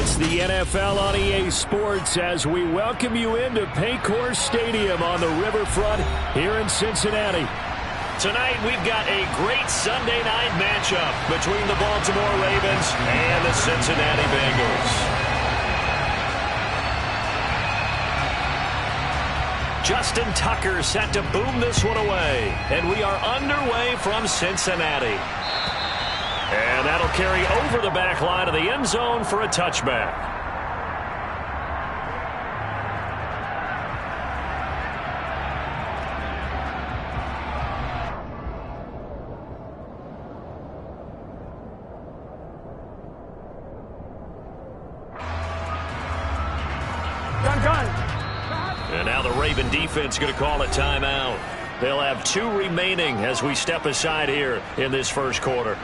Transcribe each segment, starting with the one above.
It's the NFL on EA Sports as we welcome you into Paycor Stadium on the riverfront here in Cincinnati. Tonight we've got a great Sunday night matchup between the Baltimore Ravens and the Cincinnati Bengals. Justin Tucker set to boom this one away, and we are underway from Cincinnati. And that'll carry over the back line of the end zone for a touchback. And now the Raven defense going to call a timeout. They'll have 2 remaining as we step aside here in this first quarter.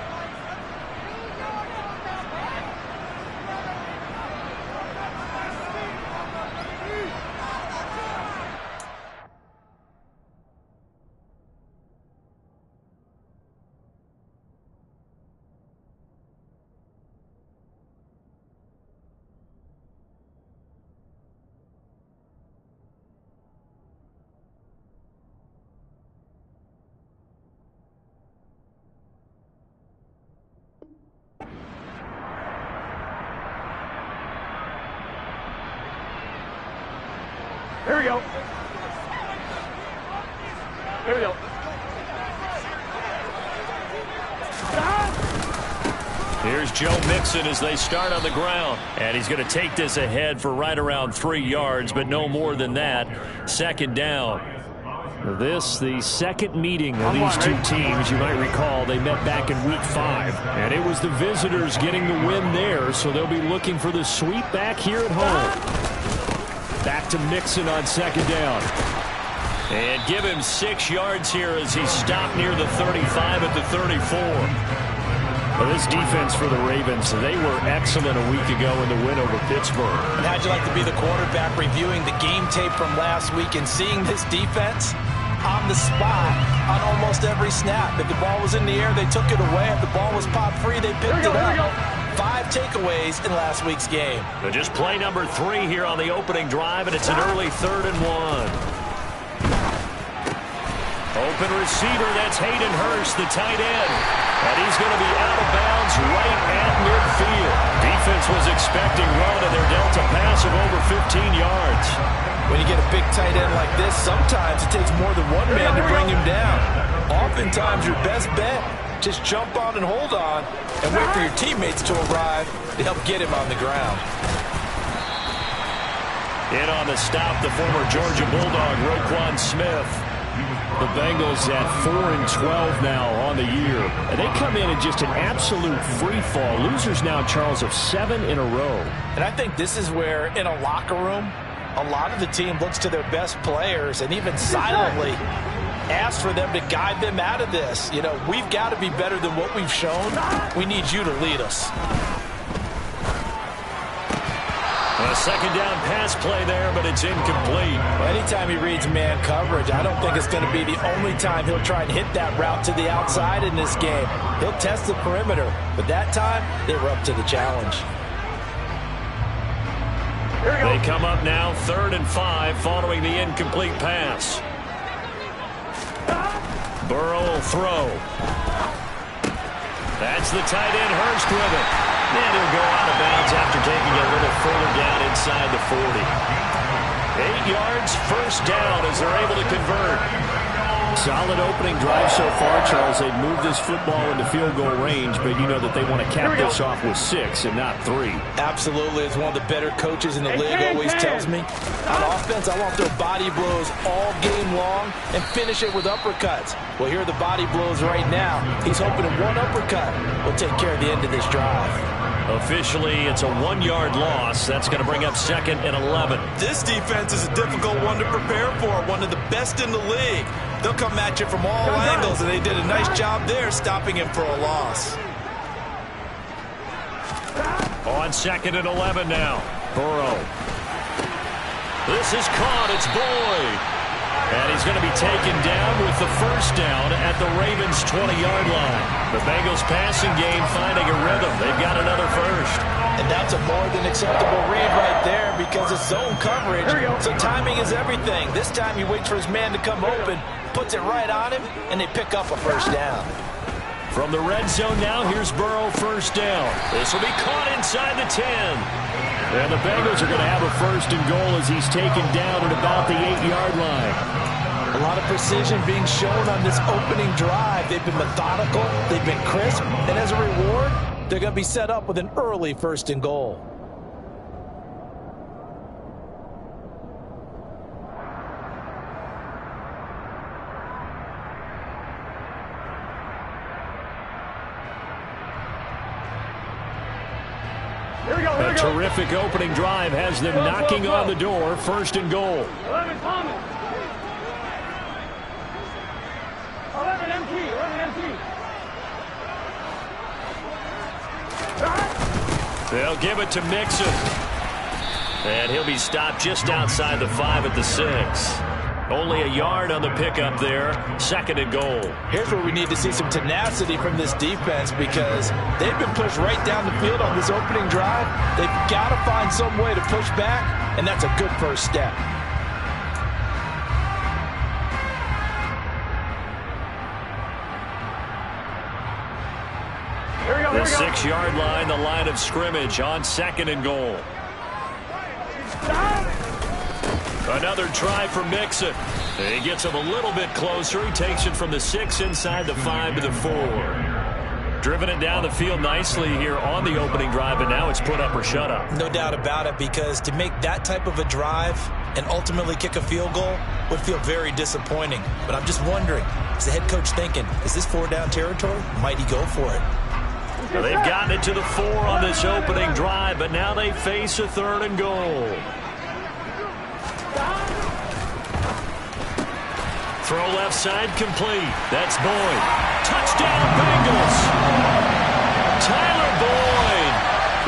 Here we go. Here we go. Here's Joe Mixon as they start on the ground. And he's going to take this ahead for right around 3 yards, but no more than that. Second down. This, the second meeting of these two teams. You might recall they met back in Week 5. And it was the visitors getting the win there, so they'll be looking for the sweep back here at home. Back to Mixon on second down. And give him 6 yards here as he's stopped near the 35 at the 34. Well, this defense for the Ravens, they were excellent a week ago in the win over Pittsburgh. And how'd you like to be the quarterback reviewing the game tape from last week and seeing this defense on the spot on almost every snap? If the ball was in the air, they took it away. If the ball was popped free, they picked it up. 5 takeaways in last week's game. So just play number 3 here on the opening drive, and it's an early 3rd and 1. Open receiver, that's Hayden Hurst, the tight end. And he's going to be out of bounds right at midfield. Defense was expecting run, and they're dealt a pass of over 15 yards. When you get a big tight end like this, sometimes it takes more than one man to bring him down. Oftentimes, your best bet, just jump on and hold on and wait for your teammates to arrive to help get him on the ground. In on the stop, the former Georgia Bulldog, Roquan Smith. The Bengals at 4-12 now on the year. And they come in just an absolute free fall. Losers now, Charles, of 7 in a row. And I think this is where, in a locker room, a lot of the team looks to their best players and even silently ask for them to guide them out of this. You know, we've got to be better than what we've shown. We need you to lead us. A second down pass play there, but it's incomplete. Anytime he reads man coverage, I don't think it's going to be the only time he'll try and hit that route to the outside in this game. He'll test the perimeter, but that time they were up to the challenge. They come up now 3rd and 5 following the incomplete pass. Burrow will throw. That's the tight end, Hurst with it. And he'll go out of bounds after taking a little further down inside the 40. 8 yards, first down as they're able to convert. Solid opening drive so far, Charles. They've moved this football into field goal range, but you know that they want to cap this off with 6 and not 3. Absolutely. It's one of the better coaches in the league always tells me. On offense, I want to throw body blows all game long and finish it with uppercuts. Well, here are the body blows right now. He's hoping that one uppercut will take care of the end of this drive. Officially, it's a 1-yard loss. That's going to bring up 2nd and 11. This defense is a difficult one to prepare for, one of the best in the league. They'll come at you from all angles, and they did a nice job there stopping him for a loss. On 2nd and 11 now. Burrow. This is caught. It's Boyd. And he's going to be taken down with the first down at the Ravens' 20-yard line. The Bengals passing game finding a rhythm. They've got another first. And that's a more than acceptable read right there because it's zone coverage. So timing is everything. This time he waits for his man to come open, puts it right on him, and they pick up a first down. From the red zone now, here's Burrow, first down. This will be caught inside the 10. And the Bengals are going to have a first and goal as he's taken down at about the 8-yard line. A lot of precision being shown on this opening drive. They've been methodical, they've been crisp, and as a reward, they're going to be set up with an early first and goal. A terrific opening drive has them knocking on the door, first and goal. 11 MT. They'll give it to Mixon. And he'll be stopped just outside the 5 at the 6. Only a yard on the pickup there, second and goal. Here's where we need to see some tenacity from this defense because they've been pushed right down the field on this opening drive. They've got to find some way to push back, and that's a good first step. The 6-yard line, the line of scrimmage on second and goal. Another try for Mixon. He gets him a little bit closer. He takes it from the 6 inside the 5 to the 4. Driven it down the field nicely here on the opening drive, and now it's put up or shut up. No doubt about it, because to make that type of a drive and ultimately kick a field goal would feel very disappointing. But I'm just wondering, is the head coach thinking, is this 4-down territory? Might he go for it? Well, they've gotten it to the 4 on this opening drive, but now they face a third and goal. Throw left side complete. That's Boyd. Touchdown Bengals. Tyler Boyd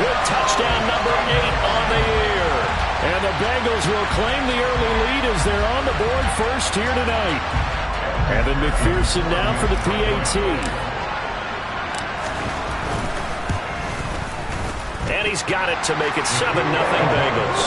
with touchdown number 8 on the year. And the Bengals will claim the early lead as they're on the board first here tonight. Evan McPherson now for the PAT. And he's got it to make it 7-0 Bengals.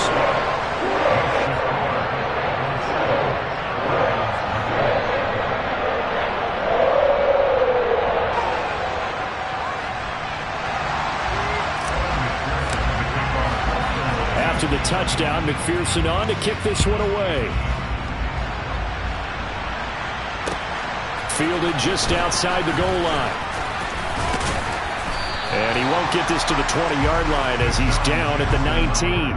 After the touchdown, McPherson on to kick this one away. Fielded just outside the goal line. And he won't get this to the 20-yard line as he's down at the 19.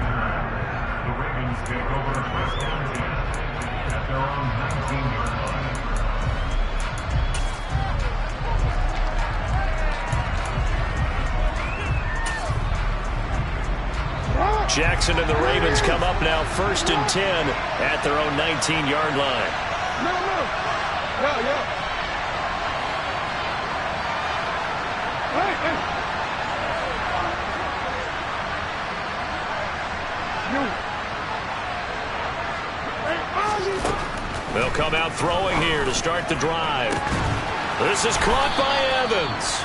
Jackson and the Ravens come up now first and 10 at their own 19-yard line. They'll come out throwing here to start the drive. This is caught by Evans.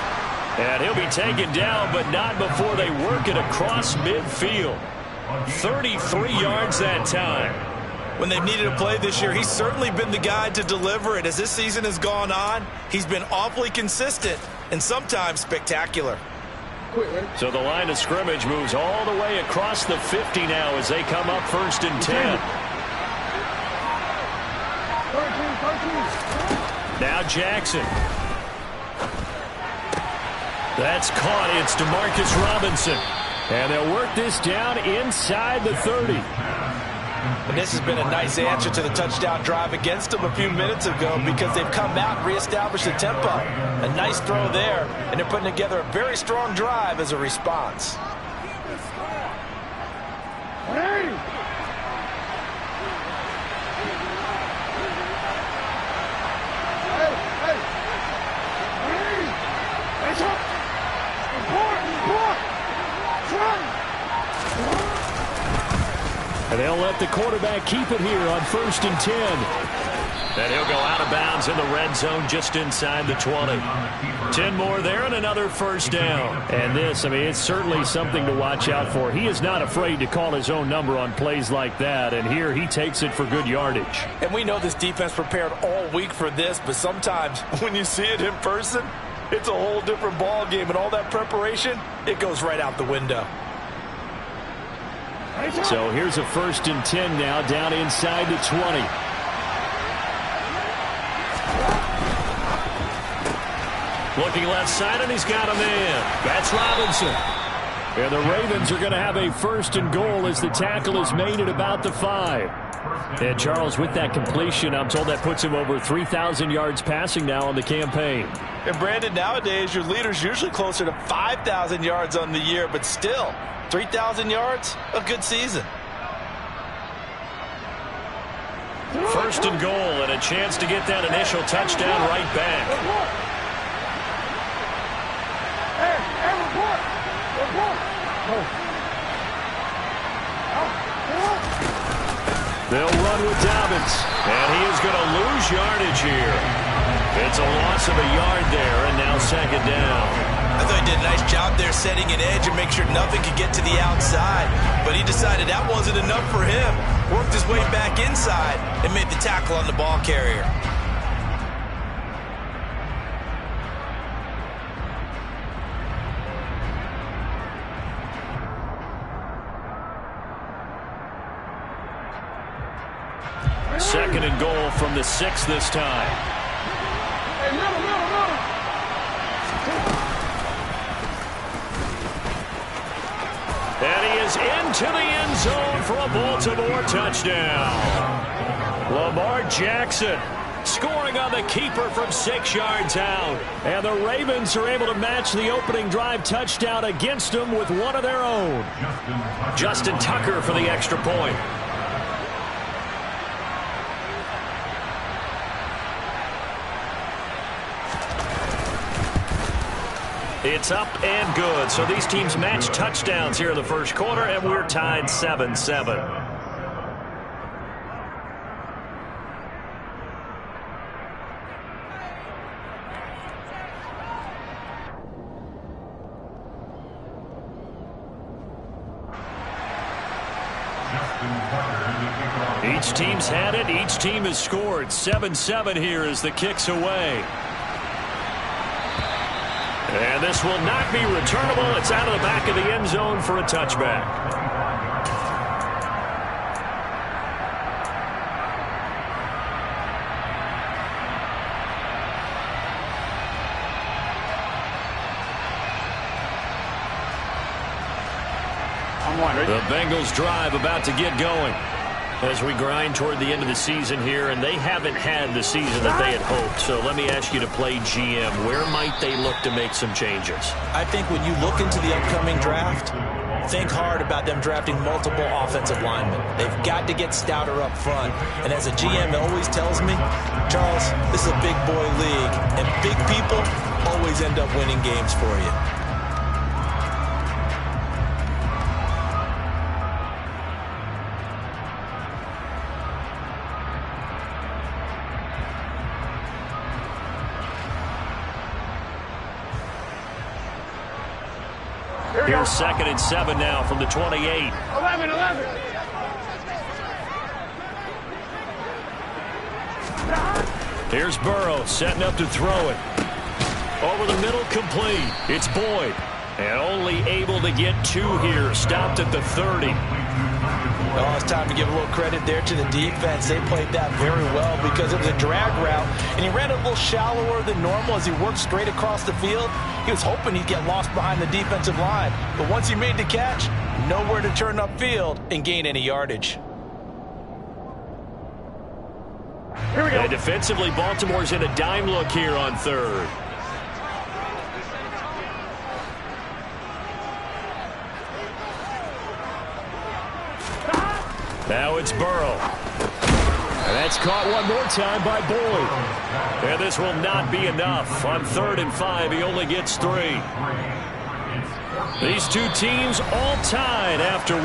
And he'll be taken down, but not before they work it across midfield. 33 yards that time. When they've needed a play this year, he's certainly been the guy to deliver it. As this season has gone on, he's been awfully consistent and sometimes spectacular. So the line of scrimmage moves all the way across the 50 now as they come up first and 10. Now Jackson. That's caught. It's DeMarcus Robinson. And they'll work this down inside the 30. And this has been a nice answer to the touchdown drive against them a few minutes ago because they've come out and reestablished the tempo. A nice throw there, and they're putting together a very strong drive as a response. And they'll let the quarterback keep it here on first and 10. And he'll go out of bounds in the red zone just inside the 20. 10 more there and another first down. And this, I mean, it's certainly something to watch out for. He is not afraid to call his own number on plays like that. And here he takes it for good yardage. And we know this defense prepared all week for this, but sometimes when you see it in person, it's a whole different ball game. And all that preparation, it goes right out the window. So here's a 1st and 10 now down inside the 20. Looking left side, and he's got a man. That's Robinson. And the Ravens are going to have a 1st and goal as the tackle is made at about the 5. And Charles, with that completion, I'm told that puts him over 3,000 yards passing now on the campaign. And Brandon, nowadays your leader's usually closer to 5,000 yards on the year, but still, 3,000 yards, a good season. 1st and goal, and a chance to get that initial touchdown right back. They'll run with Dobbins, and he is going to lose yardage here. It's a loss of a yard there, and now 2nd down. I thought he did a nice job there setting an edge and make sure nothing could get to the outside. But he decided that wasn't enough for him. Worked his way back inside and made the tackle on the ball carrier. Second and goal from the 6 this time. And he is into the end zone for a Baltimore touchdown. Lamar Jackson scoring on the keeper from 6 yards out. And the Ravens are able to match the opening drive touchdown against them with one of their own. Justin Tucker for the extra point. It's up and good. So these teams match touchdowns here in the first quarter, and we're tied 7-7. Each team's had it. Each team has scored. 7-7 here as the kick's away. And this will not be returnable. It's out of the back of the end zone for a touchback. The Bengals drive about to get going as we grind toward the end of the season here, and they haven't had the season that they had hoped. So let me ask you to play GM. Where might they look to make some changes? I think when you look into the upcoming draft, think hard about them drafting multiple offensive linemen. They've got to get stouter up front. And as a GM always tells me, Charles, this is a big boy league, and big people always end up winning games for you. Here's 2nd and 7 now from the 28. 11. Here's Burrow setting up to throw it. Over the middle, complete. It's Boyd. And only able to get 2 here. Stopped at the 30. Oh, it's time to give a little credit there to the defense. They played that very well because it was a drag route, and he ran a little shallower than normal as he worked straight across the field. He was hoping he'd get lost behind the defensive line, but once he made the catch, nowhere to turn upfield and gain any yardage. Here we go. And defensively, Baltimore's in a dime look here on 3rd. Now it's Burrow. And that's caught one more time by Boyd. And this will not be enough. On 3rd and 5, he only gets 3. These two teams all tied after 1.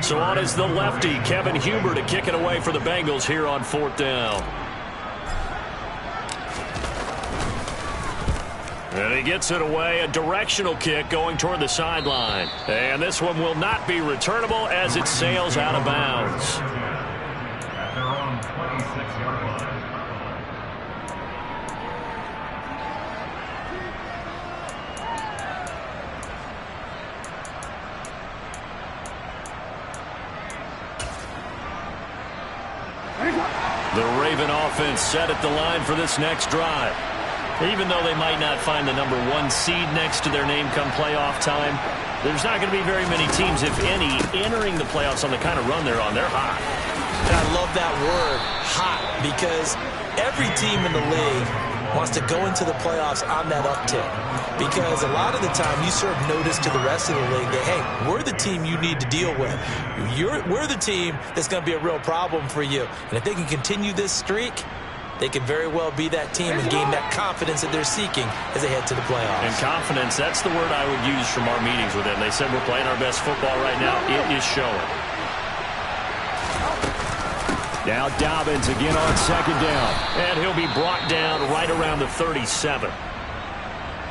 So on is the lefty, Kevin Huber, to kick it away for the Bengals here on 4th down. And he gets it away, a directional kick going toward the sideline. And this one will not be returnable as it sails out of bounds. The Raven offense set at the line for this next drive. Even though they might not find the number 1 seed next to their name come playoff time, there's not going to be very many teams, if any, entering the playoffs on the kind of run they're on. They're hot. And I love that word, hot, because every team in the league wants to go into the playoffs on that uptick. Because a lot of the time you serve notice to the rest of the league that, hey, we're the team you need to deal with. We're the team that's going to be a real problem for you. And if they can continue this streak, they could very well be that team and gain that confidence that they're seeking as they head to the playoffs. And confidence, that's the word I would use from our meetings with them. They said we're playing our best football right now. It is showing. Now Dobbins again on 2nd down. And he'll be brought down right around the 37.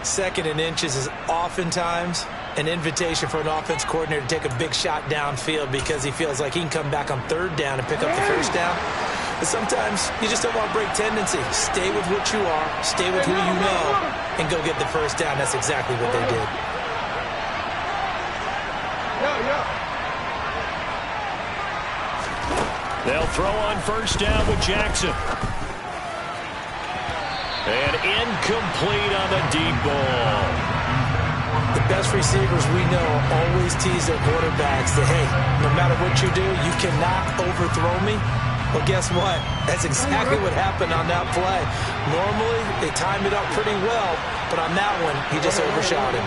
2nd and inches is oftentimes an invitation for an offense coordinator to take a big shot downfield because he feels like he can come back on 3rd down and pick up the 1st down. But sometimes you just don't want to break tendency. Stay with what you are, stay with who you know, and go get the 1st down. That's exactly what they did. They'll throw on 1st down with Jackson. And incomplete on the deep ball. The best receivers we know always tease their quarterbacks that, hey, no matter what you do, you cannot overthrow me. Well, guess what? That's exactly what happened on that play. Normally, they timed it up pretty well, but on that one, he just overshot him.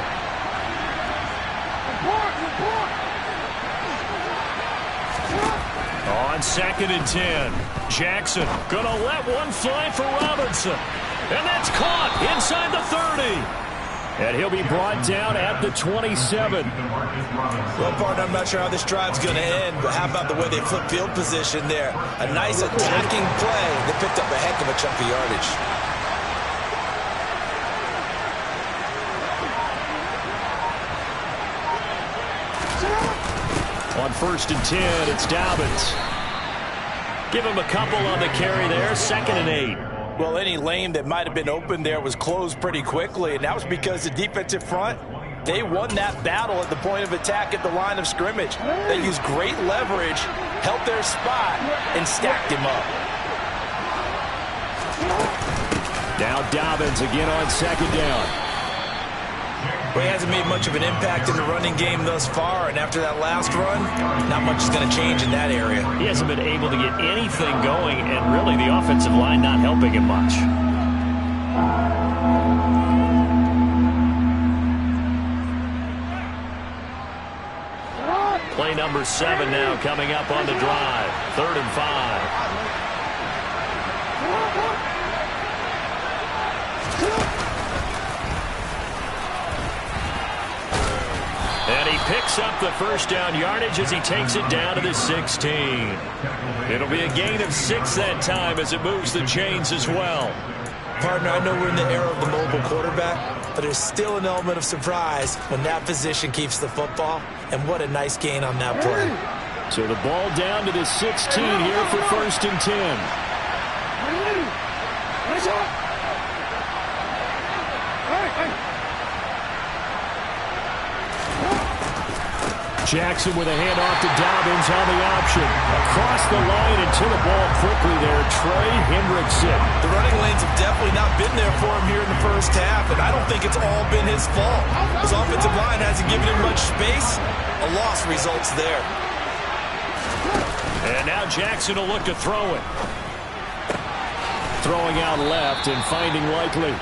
On 2nd and 10, Jackson gonna let one fly for Robinson. And that's caught inside the 30. And he'll be brought down at the 27. Well, partner, I'm not sure how this drive's going to end, but how about the way they flip field position there? A nice attacking play. They picked up a heck of a chunk of yardage. On 1st and 10, it's Dobbins. Give him a couple on the carry there, 2nd and 8. Well, any lane that might have been open there was closed pretty quickly, and that was because the defensive front, they won that battle at the point of attack at the line of scrimmage. They used great leverage, held their spot, and stacked him up. Now Dobbins again on 2nd down. Well, he hasn't made much of an impact in the running game thus far, and after that last run, not much is going to change in that area. He hasn't been able to get anything going, and really the offensive line not helping him much. Play number 7 now coming up on the drive. 3rd and 5. And he picks up the 1st down yardage as he takes it down to the 16. It'll be a gain of 6 that time as it moves the chains as well. Partner, I know we're in the era of the mobile quarterback, but there's still an element of surprise when that position keeps the football, and what a nice gain on that play. So the ball down to the 16 here for 1st and 10. Jackson with a handoff to Dobbins on the option. Across the line and to the ball quickly there, Trey Hendrickson. The running lanes have definitely not been there for him here in the 1st half, and I don't think it's all been his fault. His offensive line hasn't given him much space. A loss results there. And now Jackson will look to throw it. Throwing out left and finding Likely.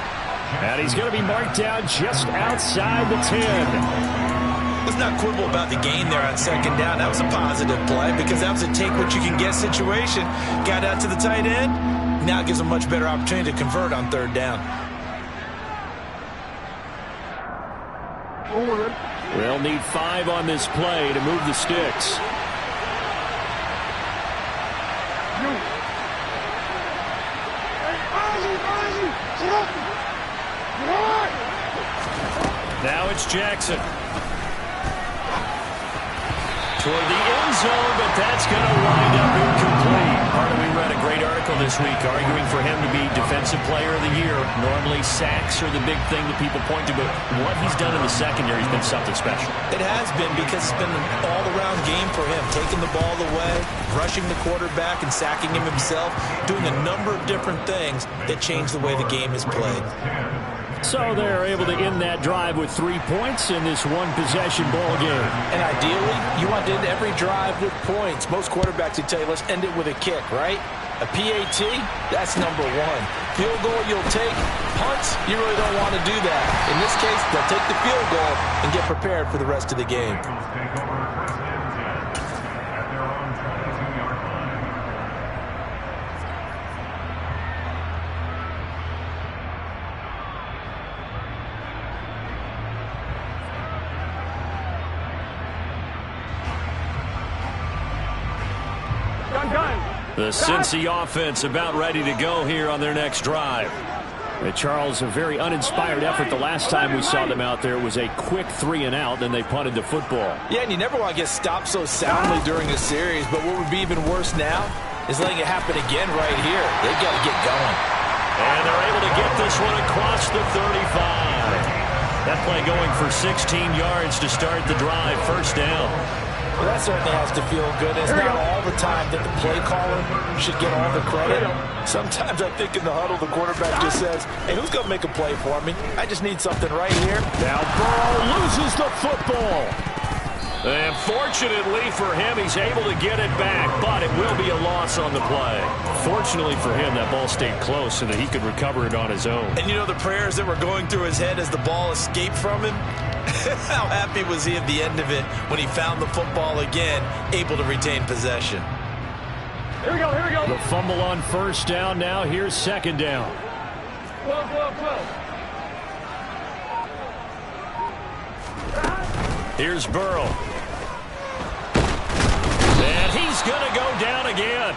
And he's going to be marked down just outside the 10. Let's not quibble about the gain there on 2nd down. That was a positive play because that was a take-what-you-can-get situation. Got out to the tight end. Now gives a much better opportunity to convert on 3rd down. They'll need 5 on this play to move the sticks. Now it's Jackson. Toward the end zone, but that's going to wind up incomplete. We read a great article this week arguing for him to be Defensive Player of the Year. Normally, sacks are the big thing that people point to, but what he's done in the secondary has been something special. It has been, because it's been an all-around game for him. Taking the ball away, rushing the quarterback, and sacking him himself, doing a number of different things that change the way the game is played. So they're able to end that drive with 3 points in this one-possession ball game. And ideally, you want to end every drive with points. Most quarterbacks would tell you, let's end it with a kick, right? A PAT, that's number 1. Field goal you'll take. Punts, you really don't want to do that. In this case, they'll take the field goal and get prepared for the rest of the game. The Cincy offense about ready to go here on their next drive. Charles, a very uninspired effort. The last time we saw them out there was a quick 3-and-out, then they punted the football. Yeah, and you never want to get stopped so soundly during a series, but what would be even worse now is letting it happen again right here. They've got to get going. And they're able to get this one across the 35. That play going for 16 yards to start the drive. First down. Well, that certainly has to feel good. It's not all the time that the play caller should get all the credit. Sometimes I think in the huddle, the quarterback just says, hey, who's going to make a play for me? I just need something right here. Now Burrow loses the football. And fortunately for him, he's able to get it back, but it will be a loss on the play. Fortunately for him, that ball stayed close so that he could recover it on his own. And you know the prayers that were going through his head as the ball escaped from him? How happy was he at the end of it when he found the football again, able to retain possession? Here we go, here we go. The fumble on first down. Now here's second down. 12. Here's Burrow. And he's going to go down again.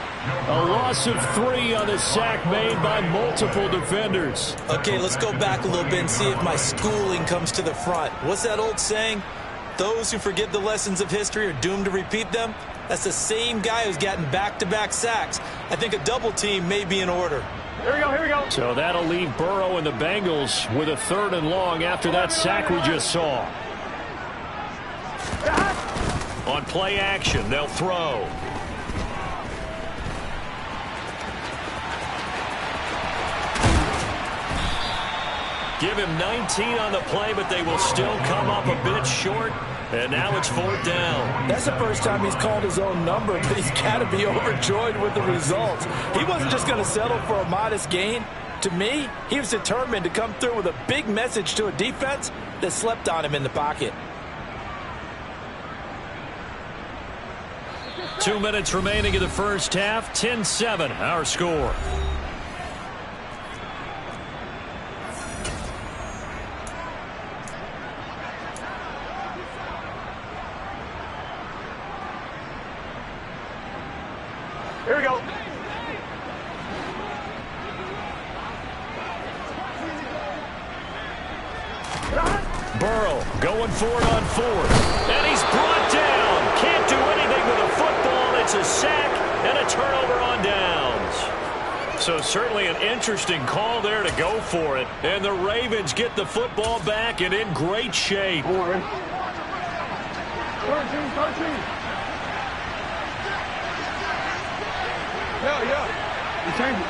A loss of 3 on the sack made by multiple defenders. Okay, let's go back a little bit and see if my schooling comes to the front. What's that old saying? Those who forget the lessons of history are doomed to repeat them. That's the same guy who's gotten back-to-back sacks. I think a double team may be in order. Here we go. So that'll leave Burrow and the Bengals with a 3rd and long after that sack we just saw. On play action, they'll throw. Give him 19 on the play, but they will still come up a bit short. And now it's 4th down. That's the first time he's called his own number, but he's got to be overjoyed with the results. He wasn't just going to settle for a modest gain. To me, he was determined to come through with a big message to a defense that slept on him in the pocket. 2 minutes remaining in the first half. 10-7, our score. Here we go. Burrow going for it on 4th. And he's brought down. Can't do anything with a football. It's a sack and a turnover on downs. So certainly an interesting call there to go for it. And the Ravens get the football back and in great shape. 13. Yeah. You change it.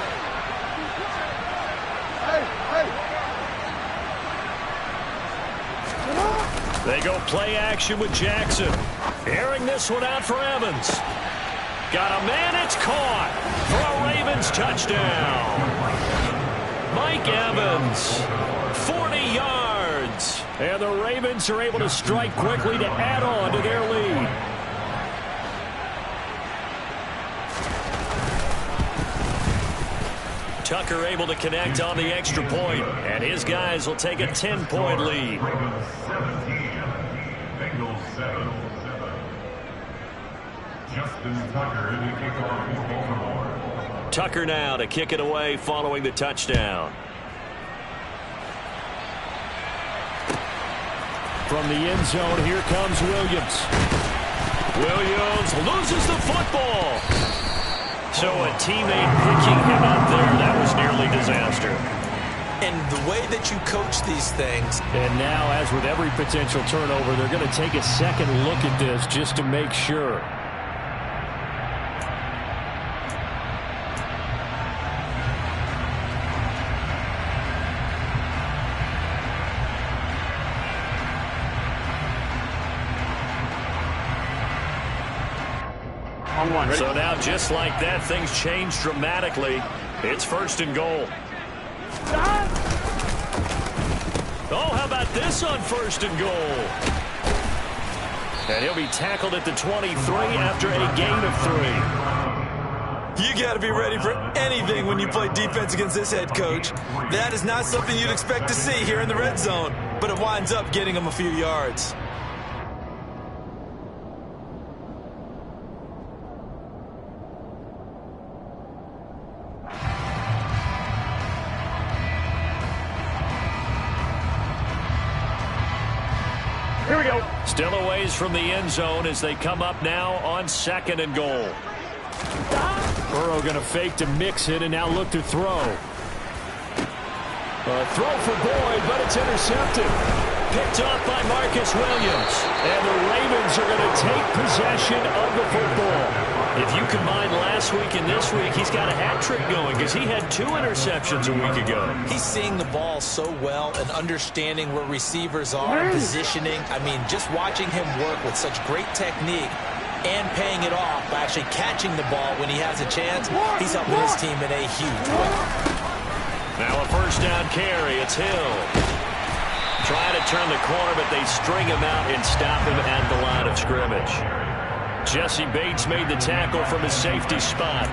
They go play action with Jackson. Airing this one out for Evans. Got a man, it's caught for a Ravens touchdown. Mike Evans, 40 yards. And the Ravens are able to strike quickly to add on to their lead. Tucker able to connect on the extra point, and his guys will take a 10-point lead. Tucker now to kick it away following the touchdown. From the end zone, here comes Williams. Williams loses the football. So a teammate picking him up there, that was nearly disaster. And the way that you coach these things. And now, as with every potential turnover, they're going to take a second look at this just to make sure. So now, just like that, things change dramatically. It's 1st and goal. Oh, how about this on 1st and goal? And he'll be tackled at the 23 after a gain of 3. You got to be ready for anything when you play defense against this head coach. That is not something you'd expect to see here in the red zone, but it winds up getting him a few yards. Here we go. Still a ways from the end zone as they come up now on 2nd and goal. Burrow going to fake to mix it and now look to throw. A throw for Boyd, but it's intercepted. Picked off by Marcus Williams. And the Ravens are going to take possession of the football. If you combine last week and this week, he's got a hat trick going because he had 2 interceptions a week ago. He's seeing the ball so well and understanding where receivers are, positioning. I mean, just watching him work with such great technique and paying it off by actually catching the ball when he has a chance, he's helping his team in a huge way. Now a 1st down carry. It's Hill. Trying to turn the corner, but they string him out and stop him at the line of scrimmage. Jesse Bates made the tackle from his safety spot.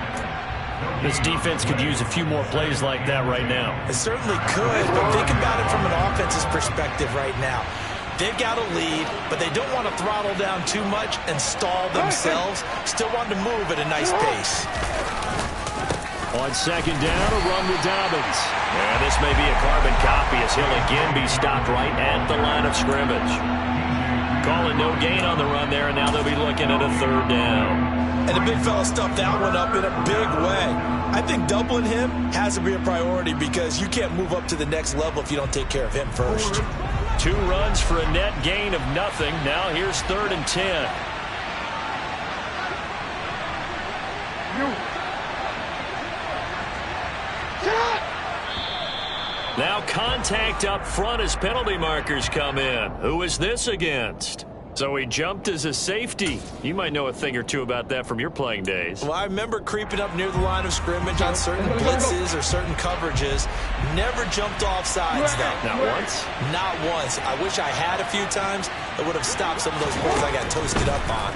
This defense could use a few more plays like that right now. It certainly could, but think about it from an offense's perspective right now. They've got a lead, but they don't want to throttle down too much and stall themselves. Still want to move at a nice pace. On 2nd down, a run with Dobbins. And this may be a carbon copy as he'll again be stopped right at the line of scrimmage. Calling no gain on the run there, and now they'll be looking at a 3rd down. And the big fella stuffed that one up in a big way. I think doubling him has to be a priority because you can't move up to the next level if you don't take care of him first. 2 runs for a net gain of nothing. Now here's 3rd and 10. Now contact up front as penalty markers come in. Who is this against? So he jumped as a safety. You might know a thing or two about that from your playing days. Well, I remember creeping up near the line of scrimmage on certain blitzes or certain coverages. Never jumped off sides, though. Not once? Not once. I wish I had a few times. It would have stopped some of those plays I got toasted up on.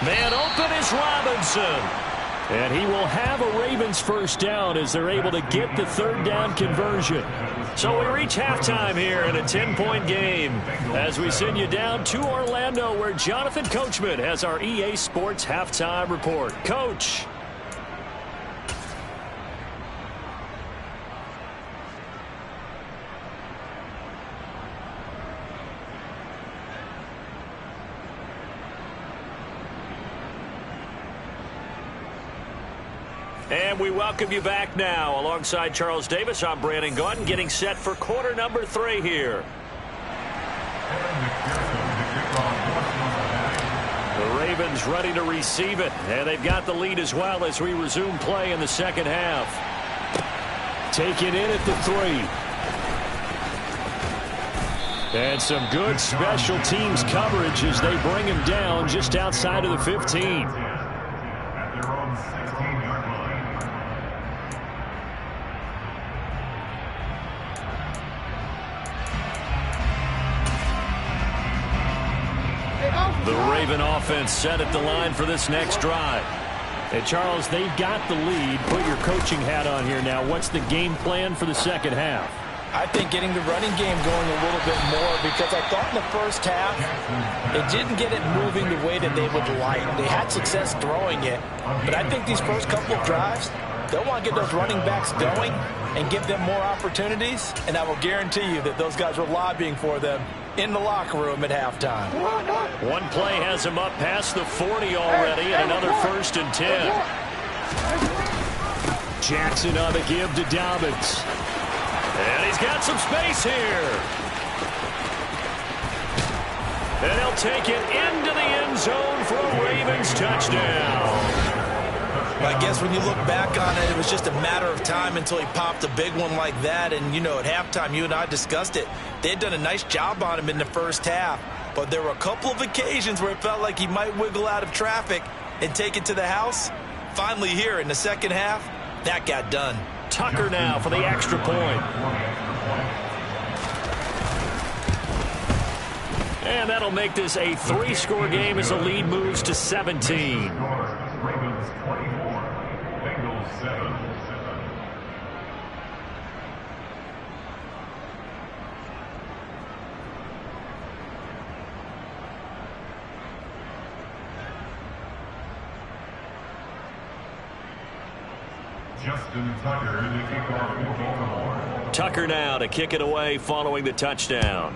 Man open is Robinson. And he will have a Ravens 1st down as they're able to get the 3rd down conversion. So we reach halftime here in a 10-point game as we send you down to Orlando where Jonathan Coachman has our EA Sports halftime report. Coach. And we welcome you back now. Alongside Charles Davis, I'm Brandon Gautin, getting set for quarter number 3 here. The Ravens ready to receive it, and they've got the lead as well as we resume play in the 2nd half. Take it in at the 3. And some good special teams coverage as they bring him down just outside of the 15. The Raven offense set at the line for this next drive. Hey, Charles, they've got the lead. Put your coaching hat on here now. What's the game plan for the 2nd half? I think getting the running game going a little bit more, because I thought in the first half it didn't get it moving the way that they would like. They had success throwing it, but I think these first couple of drives, they'll want to get those running backs going and give them more opportunities, and I will guarantee you that those guys were lobbying for them in the locker room at halftime. One play has him up past the 40 already, and another 1st and 10. Jackson on the give to Dobbins. And he's got some space here. And he'll take it into the end zone for a Ravens touchdown. I guess when you look back on it, it was just a matter of time until he popped a big one like that. And, you know, at halftime, you and I discussed it. They had done a nice job on him in the first half. But there were a couple of occasions where it felt like he might wiggle out of traffic and take it to the house. Finally here in the second half, that got done. Tucker now for the extra point. And that'll make this a 3-score game as the lead moves to 17. Tucker now to kick it away following the touchdown.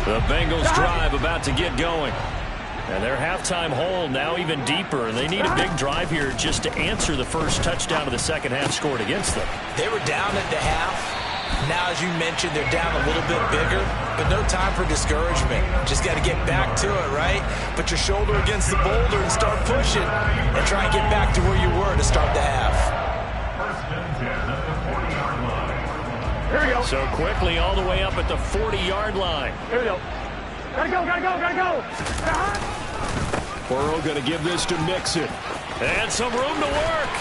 The Bengals drive about to get going. And their halftime hole now even deeper, and they need a big drive here just to answer the first touchdown of the second half scored against them. They were down at the half. Now, as you mentioned, they're down a little bit bigger, but no time for discouragement. Just got to get back to it, right? Put your shoulder against the boulder and start pushing, and try and get back to where you were to start the half. Here we go. So quickly all the way up at the 40-yard line. Here we go. Gotta go, gotta go, gotta go. Burrow going to give this to Mixon. And some room to work.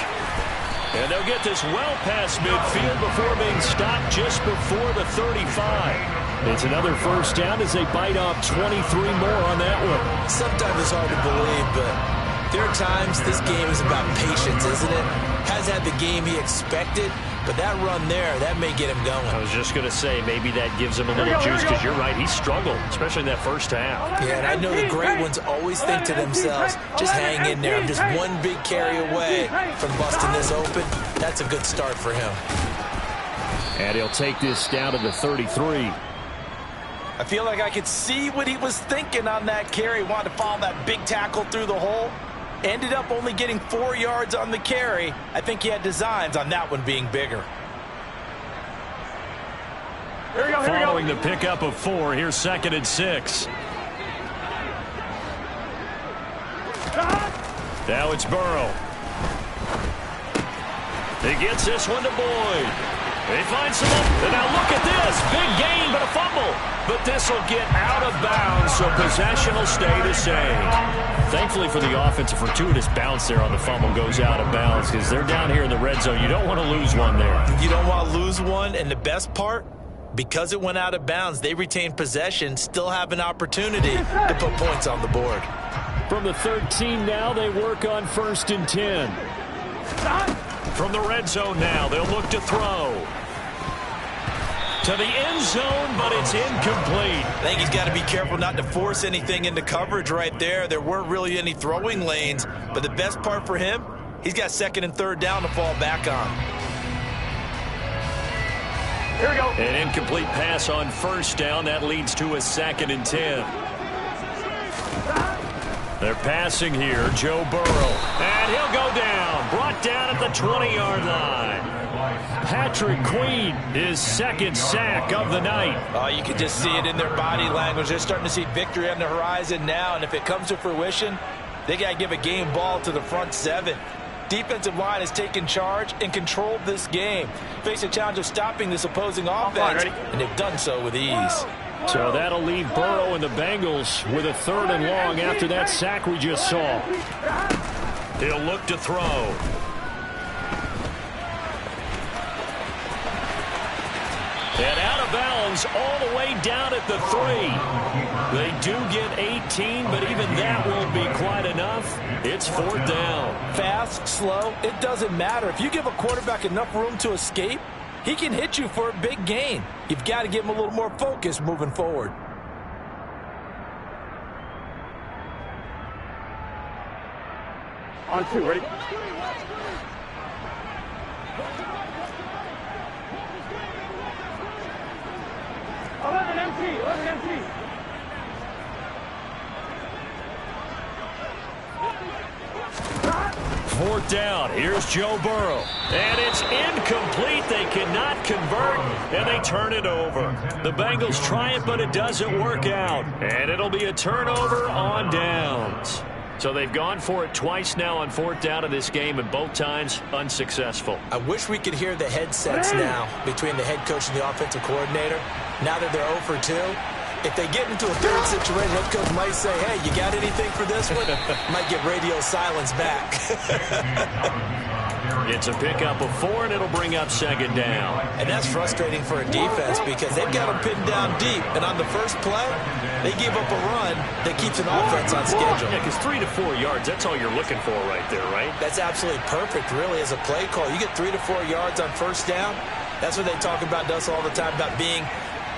And they'll get this well past midfield before being stopped just before the 35. It's another first down as they bite off 23 more on that one. Sometimes it's hard to believe, but there are times this game is about patience, isn't it? Has had the game he expected, but that run there, that may get him going. I was just going to say, maybe that gives him a little juice, because you're right, he struggled, especially in that first half. Yeah, and I know the great ones always think to themselves, just hang in there. I'm just one big carry away from busting this open. That's a good start for him. And he'll take this down to the 33. I feel like I could see what he was thinking on that carry. Wanted to follow that big tackle through the hole. Ended up only getting 4 yards on the carry. I think he had designs on that one being bigger. Here we go, here we go. Following the pickup of 4, here's 2nd and 6. Now it's Burrow. He gets this one to Boyd. He finds some up. And now look at this. Big gain, but a fumble. But this will get out of bounds, so possession will stay the same. Thankfully for the offense, a fortuitous bounce there on the fumble goes out of bounds, because they're down here in the red zone. You don't want to lose one there. You don't want to lose one, and the best part, because it went out of bounds, they retain possession, still have an opportunity to put points on the board. From the 13 now, they work on 1st and 10. From the red zone now, they'll look to throw. To the end zone, but it's incomplete. I think he's got to be careful not to force anything into coverage right there. There weren't really any throwing lanes, but the best part for him, he's got 2nd and 3rd down to fall back on. Here we go. An incomplete pass on 1st down. That leads to a 2nd and 10. They're passing here, Joe Burrow. And he'll go down. Brought down at the 20-yard line. Patrick Queen, his 2nd sack of the night. You can just see it in their body language. They're starting to see victory on the horizon now, and if it comes to fruition, they got to give a game ball to the front 7. Defensive line has taken charge and controlled this game. Face a challenge of stopping this opposing offense, and they've done so with ease. So that'll leave Burrow and the Bengals with a 3rd and long after that sack we just saw. He'll look to throw. And out of bounds all the way down at the 3. They do get 18, but even that won't be quite enough. It's 4th down. Fast, slow, it doesn't matter. If you give a quarterback enough room to escape, he can hit you for a big gain. You've got to give him a little more focus moving forward. On 2, ready? 11 empty, 11 empty. Fourth down. Here's Joe Burrow. And it's incomplete. They cannot convert, and they turn it over. The Bengals try it, but it doesn't work out. And it'll be a turnover on downs. So they've gone for it twice now on 4th down in this game, and both times unsuccessful. I wish we could hear the headsets now between the head coach and the offensive coordinator. Now that they're 0 for 2, if they get into a third situation, head coach might say, hey, you got anything for this one? Might get radio silence back. It's a pickup of 4, and it'll bring up 2nd down. And that's frustrating for a defense because they've got them pinned down deep. And on the first play, they give up a run that keeps an offense on schedule. Yeah, because 3 to 4 yards, that's all you're looking for right there, right? That's absolutely perfect, really, as a play call. You get 3 to 4 yards on first down. That's what they talk about us all the time, about being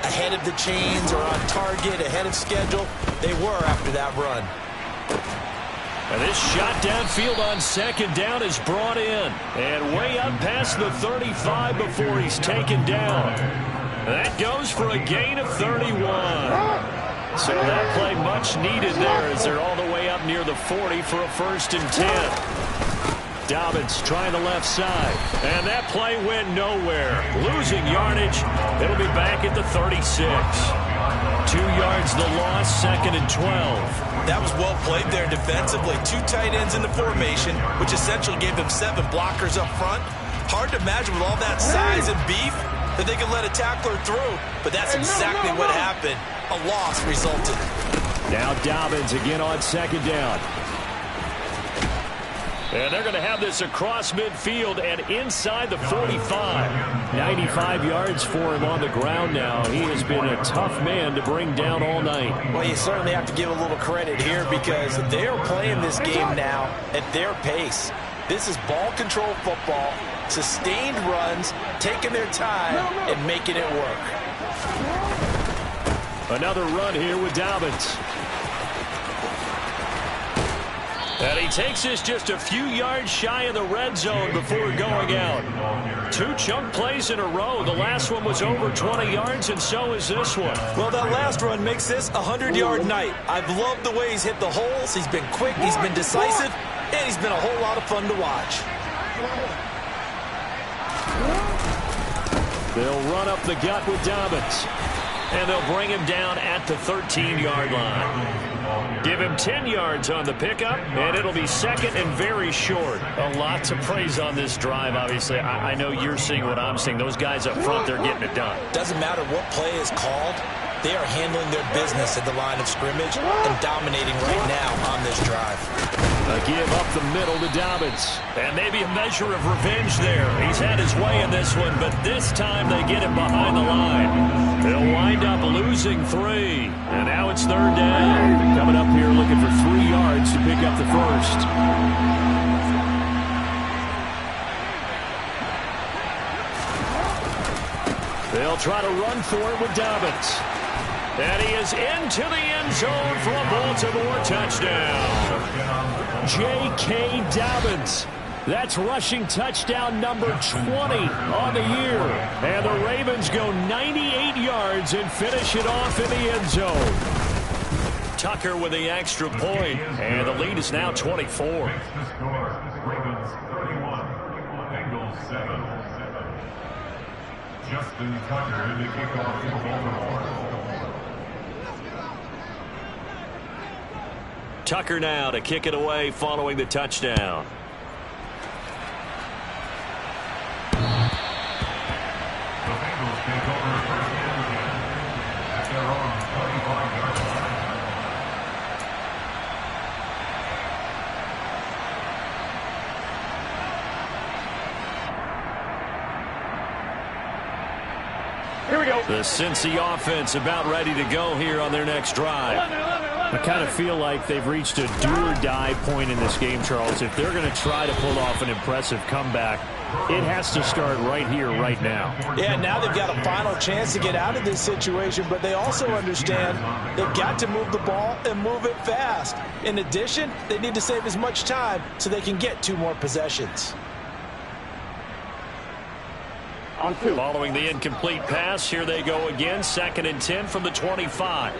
ahead of the chains or on target, ahead of schedule. They were after that run. And this shot downfield on 2nd down is brought in. And way up past the 35 before he's taken down. That goes for a gain of 31. So that play much needed there as they're all the way up near the 40 for a 1st and 10. Dobbins trying the left side. And that play went nowhere. Losing yardage. It'll be back at the 36. 2 yards the loss, 2nd and 12. That was well played there defensively. 2 tight ends in the formation, which essentially gave them 7 blockers up front. Hard to imagine with all that size and beef that they could let a tackler through, but that's exactly what happened. A loss resulted. Now Dobbins again on 2nd down. And they're going to have this across midfield and inside the 45. 95 yards for him on the ground now. He has been a tough man to bring down all night. Well, you certainly have to give a little credit here because they're playing this game now at their pace. This is ball control football, sustained runs, taking their time and making it work. Another run here with Dobbins. And he takes this just a few yards shy of the red zone before going out. 2 chunk plays in a row. The last one was over 20 yards, and so is this one. Well, that last run makes this a 100-yard night. I've loved the way he's hit the holes. He's been quick, he's been decisive, and he's been a whole lot of fun to watch. They'll run up the gut with Dobbins. And they'll bring him down at the 13-yard line. Give him 10 yards on the pickup, and it'll be 2nd and very short. A lot to praise on this drive, obviously. I know you're seeing what I'm seeing. Those guys up front, they're getting it done. Doesn't matter what play is called. They are handling their business at the line of scrimmage and dominating right now on this drive. A give up the middle to Dobbins. And maybe a measure of revenge there. He's had his way in this one, but this time they get him behind the line. They'll wind up losing 3. And now it's 3rd down. Coming up here looking for 3 yards to pick up the 1st. They'll try to run for it with Dobbins. And he is into the end zone for a Baltimore touchdown. J.K. Dobbins. That's rushing touchdown number 20 on the year. And the Ravens go 98 yards and finish it off in the end zone. Tucker with the extra point. And the lead is now 24. Ravens 31, Bengals 7. Justin Tucker, the kickoff for Baltimore. Tucker now to kick it away following the touchdown. The Bengals take over first and 10 at their own 25-yard line. Here we go. The Cincy offense about ready to go here on their next drive. I kind of feel like they've reached a do-or-die point in this game, Charles. If they're going to try to pull off an impressive comeback, it has to start right here, right now. Yeah, now they've got a final chance to get out of this situation, but they also understand they've got to move the ball and move it fast. In addition, they need to save as much time so they can get 2 more possessions. On 2. Following the incomplete pass, here they go again. 2nd and 10 from the 25.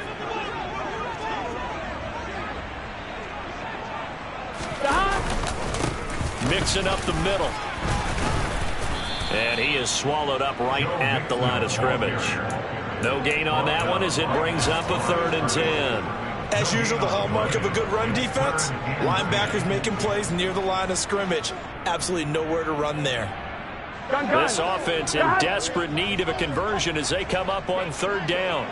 Mixing up the middle. And he is swallowed up right at the line of scrimmage. No gain on that one as it brings up a 3rd and 10. As usual, the hallmark of a good run defense, linebackers making plays near the line of scrimmage. Absolutely nowhere to run there. Gun. This offense in desperate need of a conversion as they come up on 3rd down.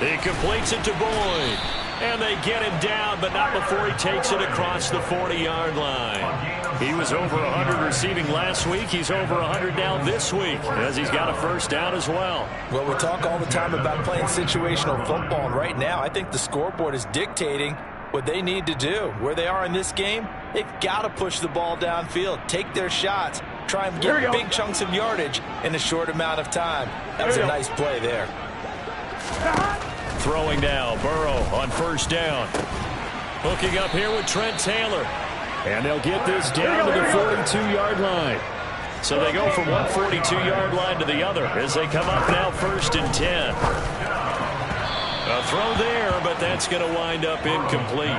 He completes it to Boyd. And they get him down, but not before he takes it across the 40-yard line. He was over 100 receiving last week. He's over 100 now this week as he's got a 1st down as well. Well, we talk all the time about playing situational football, and right now I think the scoreboard is dictating what they need to do. Where they are in this game, they've got to push the ball downfield, take their shots, try and get big chunks of yardage in a short amount of time. That was a nice play there. Throwing now, Burrow on 1st down. Hooking up here with Trent Taylor. And they'll get this down to the 42-yard line. So they go from one 42-yard line to the other as they come up now 1st and 10. A throw there, but that's going to wind up incomplete.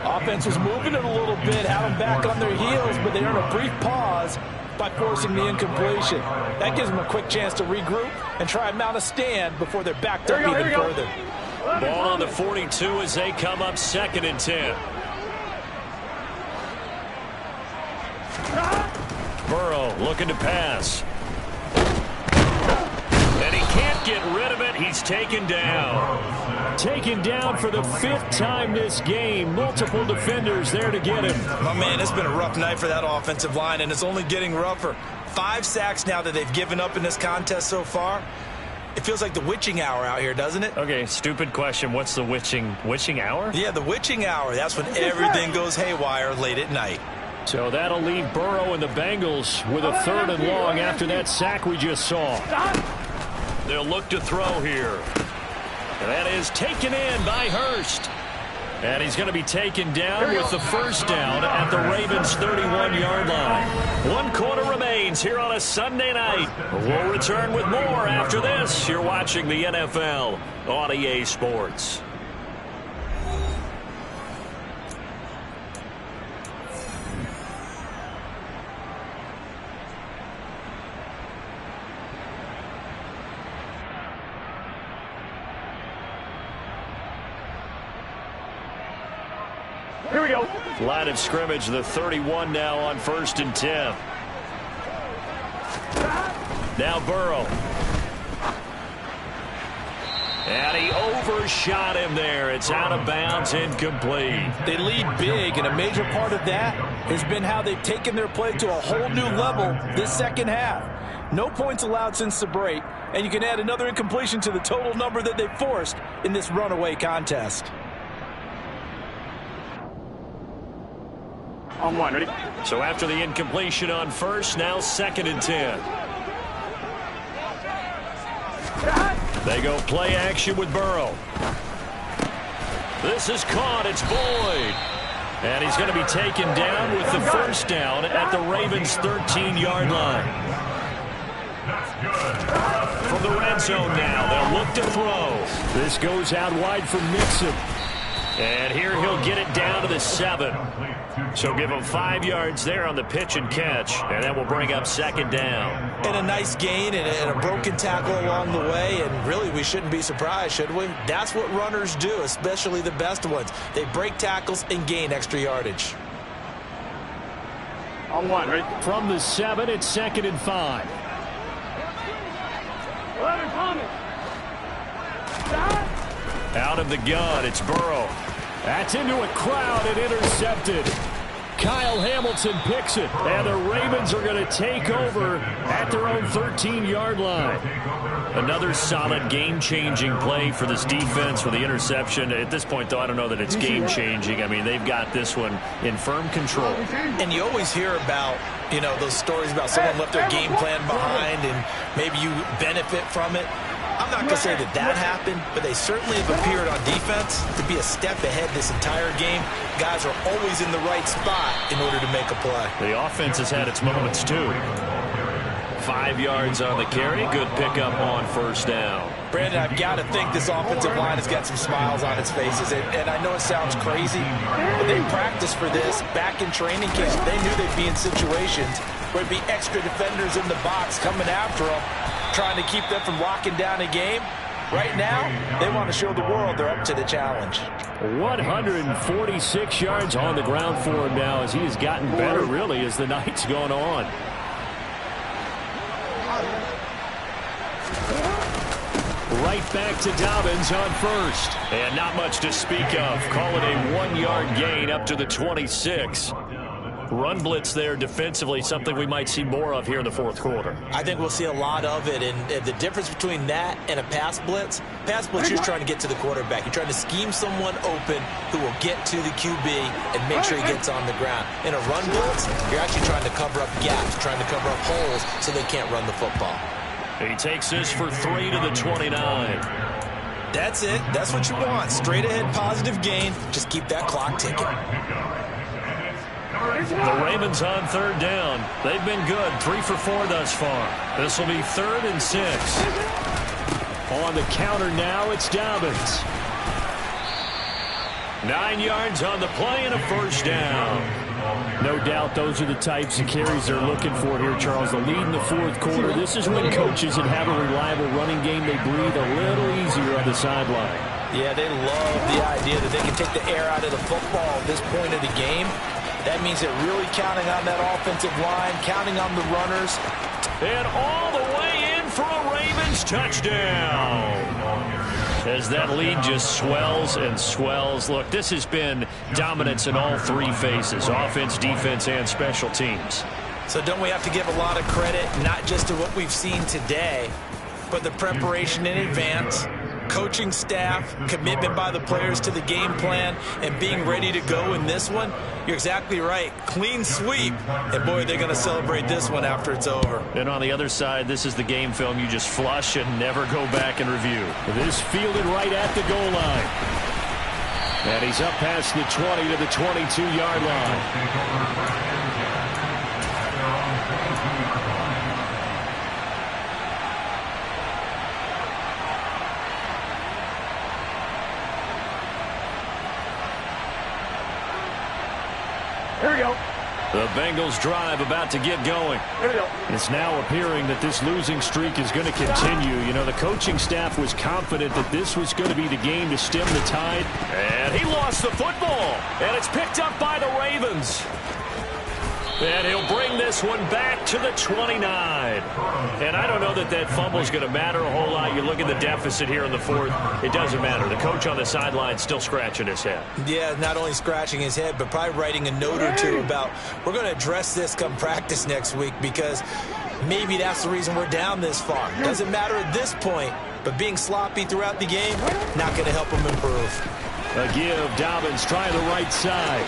Offense was moving it a little bit, had them back on their heels, but they earned a brief pause by forcing the incompletion. That gives them a quick chance to regroup and try and mount a stand before they're backed up even further. Ball on the 42 as they come up 2nd and 10. Burrow looking to pass. And he can't get rid of it. He's taken down. Taken down for the 5th time this game. Multiple defenders there to get him. My man, it's been a rough night for that offensive line, and it's only getting rougher. 5 sacks now that they've given up in this contest so far. It feels like the witching hour out here, doesn't it? Okay, stupid question. What's the witching hour? Yeah, the witching hour. That's when everything goes haywire late at night. So that'll leave Burrow and the Bengals with a 3rd and long after that sack we just saw. They'll look to throw here. And that is taken in by Hurst. And he's going to be taken down with the 1st down at the Ravens' 31-yard line. 1 quarter remains here on a Sunday night. We'll return with more after this. You're watching the NFL on EA Sports. Here we go. Line of scrimmage, the 31 now on 1st and 10. Now Burrow. And he overshot him there. It's out of bounds, incomplete. They lead big, and a major part of that has been how they've taken their play to a whole new level this 2nd half. No points allowed since the break, and you can add another incompletion to the total number that they've forced in this runaway contest. On 1, ready? So after the incompletion on 1st, now 2nd and 10. They go play action with Burrow. This is caught. It's Boyd. And he's going to be taken down with the 1st down at the Ravens' 13-yard line. From the red zone now, they'll look to throw. This goes out wide for Mixon. And here he'll get it down to the 7. So give him 5 yards there on the pitch and catch. And that will bring up 2nd down. And a nice gain and a broken tackle along the way. And really, we shouldn't be surprised, should we? That's what runners do, especially the best ones. They break tackles and gain extra yardage. On 1, ready? From the 7, it's 2nd and 5. 11, coming. Out of the gun, it's Burrow. That's into a crowd and intercepted. Kyle Hamilton picks it, and the Ravens are going to take over at their own 13-yard line. Another solid game-changing play for this defense with the interception. At this point, though, I don't know that it's game-changing. I mean, they've got this one in firm control. And you always hear about, you know, those stories about someone left their game plan behind and maybe you benefit from it. I'm not going to say that that happened, but they certainly have appeared on defense to be a step ahead this entire game. Guys are always in the right spot in order to make a play. The offense has had its moments, too. 5 yards on the carry. Good pickup on first down. Brandon, I've got to think this offensive line has got some smiles on its faces. And I know it sounds crazy, but they practiced for this back in training camp. They knew they'd be in situations where there'd be extra defenders in the box coming after them, trying to keep them from locking down a game. Right now, they want to show the world they're up to the challenge. 146 yards on the ground for him now as he has gotten better, really, as the night's gone on. Right back to Dobbins on first. And not much to speak of. Call it a 1-yard gain up to the 26. Run blitz there defensively, something we might see more of here in the fourth quarter. I think we'll see a lot of it, and the difference between that and a pass blitz, you're just trying to get to the quarterback. You're trying to scheme someone open who will get to the QB and make sure he gets on the ground. In a run blitz, you're actually trying to cover up gaps, trying to cover up holes so they can't run the football. He takes this for 3 to the 29. That's it. That's what you want. Straight ahead positive gain. Just keep that clock ticking. The Ravens on third down. They've been good. 3 for 4 thus far. This will be 3rd and 6. On the counter now, it's Dobbins. 9 yards on the play and a first down. No doubt those are the types of carries they're looking for here, Charles. The lead in the fourth quarter. This is when coaches that have a reliable running game, they breathe a little easier on the sideline. Yeah, they love the idea that they can take the air out of the football at this point of the game. That means they're really counting on that offensive line, counting on the runners. And all the way in for a Ravens touchdown. As that lead just swells and swells. Look, this has been dominance in all 3 phases, offense, defense, and special teams. So don't we have to give a lot of credit, not just to what we've seen today, but the preparation in advance, coaching staff, commitment by the players to the game plan, and being ready to go in this one? You're exactly right. Clean sweep. And, boy, they're going to celebrate this one after it's over. And on the other side, this is the game film you just flush and never go back and review. This fielded right at the goal line. And he's up past the 20 to the 22-yard line. Here we go. The Bengals drive about to get going. Here we go. It's now appearing that this losing streak is going to continue. You know, the coaching staff was confident that this was going to be the game to stem the tide. And he lost the football. And it's picked up by the Ravens. And he'll bring this one back to the 29. And I don't know that that fumble is going to matter a whole lot. You look at the deficit here in the fourth. It doesn't matter. The coach on the sideline still scratching his head. Yeah, not only scratching his head, but probably writing a note or two about we're going to address this come practice next week because maybe that's the reason we're down this far. Doesn't matter at this point, but being sloppy throughout the game, not going to help him improve. A give, Dobbins trying the right side.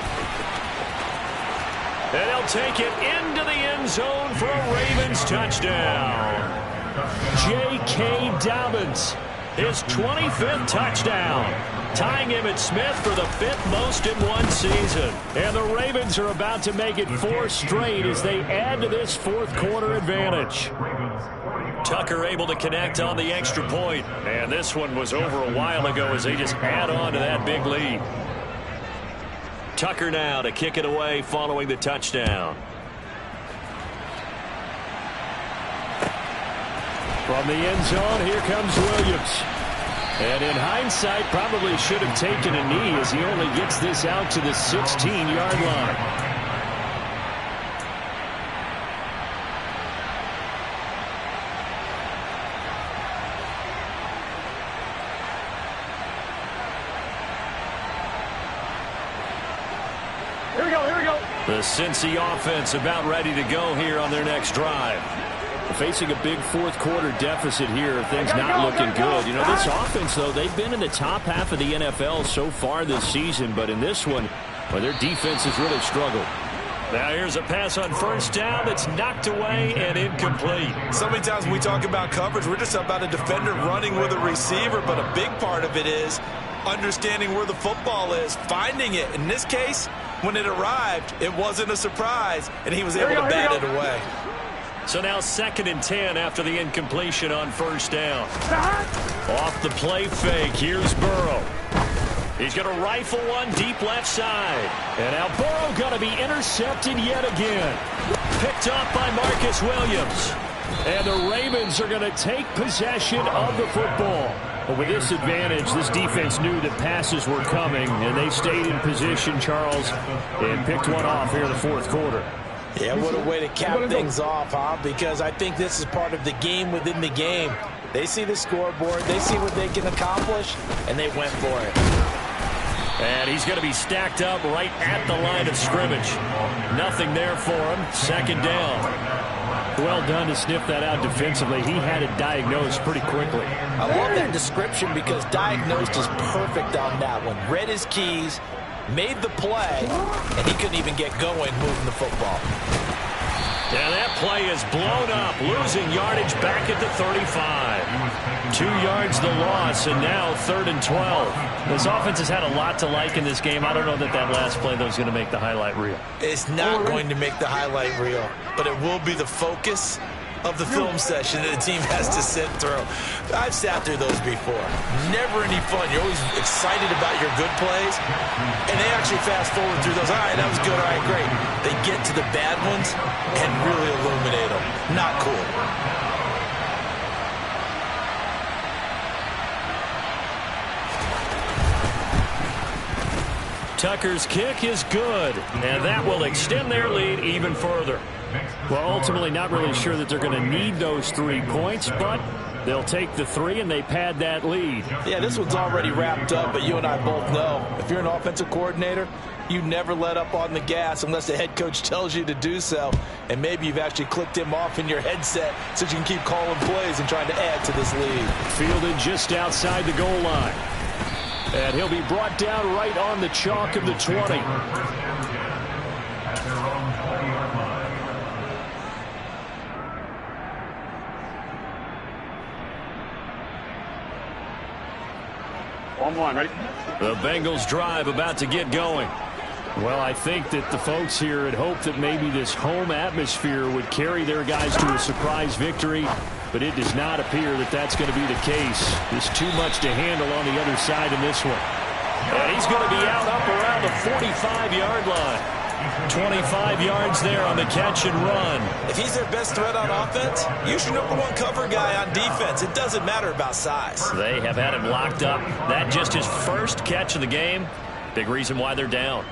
And he'll take it into the end zone for a Ravens touchdown. J.K. Dobbins, his 25th touchdown, tying him at Smith for the 5th most in one season. And the Ravens are about to make it 4 straight as they add to this fourth quarter advantage. Tucker able to connect on the extra point. And this one was over a while ago as they just add on to that big lead. Tucker now to kick it away following the touchdown. From the end zone, here comes Williams. And in hindsight, probably should have taken a knee as he only gets this out to the 16-yard line. Here we go. Here we go. The Cincy offense about ready to go here on their next drive. Facing a big fourth quarter deficit here, things not looking good. You know, this offense, though, they've been in the top half of the NFL so far this season, but in this one, well, their defense has really struggled. Now here's a pass on first down that's knocked away and incomplete. So many times when we talk about coverage, we're just about a defender running with a receiver, but a big part of it is understanding where the football is, finding it. In this case, when it arrived, it wasn't a surprise, and he was able to bat it away. So now 2nd and 10 after the incompletion on first down. Off the play fake, here's Burrow. He's going to rifle one deep left side. And now Burrow going to be intercepted yet again. Picked up by Marcus Williams. And the Ravens are going to take possession of the football. But with this advantage, this defense knew that passes were coming, and they stayed in position, Charles, and picked one off here in the fourth quarter. Yeah, what a way to cap things off, huh? Because I think this is part of the game within the game. They see the scoreboard, they see what they can accomplish, and they went for it. And he's going to be stacked up right at the line of scrimmage. Nothing there for him. 2nd down. Well done to sniff that out defensively. He had it diagnosed pretty quickly. I love that description because diagnosed is perfect on that one. Read his keys, made the play, and he couldn't even get going moving the football. Yeah, that play is blown up, losing yardage back at the 35. 2 yards the loss, and now 3rd and 12. This offense has had a lot to like in this game. I don't know that last play, though, is going to make the highlight reel. It's not going to make the highlight reel, but it will be the focus of the film session that the team has to sit through. I've sat through those before. Never any fun. You're always excited about your good plays, and they actually fast forward through those. All right, that was good. All right, great. They get to the bad ones and really illuminate them. Not cool. Tucker's kick is good, and that will extend their lead even further. Well, ultimately not really sure that they're going to need those 3 points, but they'll take the 3 and they pad that lead. Yeah, this one's already wrapped up, but you and I both know if you're an offensive coordinator, you never let up on the gas unless the head coach tells you to do so. And maybe you've actually clicked him off in your headset so you can keep calling plays and trying to add to this lead. Fielded just outside the goal line. And he'll be brought down right on the chalk of the 20. One, ready? The Bengals drive about to get going. Well, I think that the folks here had hoped that maybe this home atmosphere would carry their guys to a surprise victory, but it does not appear that that's going to be the case. There's too much to handle on the other side in this one. And he's going to be out up around the 45-yard line. 25 yards there on the catch and run. If he's their best threat on offense, use your #1 cover guy on defense. It doesn't matter about size. They have had him locked up. That just his first catch of the game. Big reason why they're down.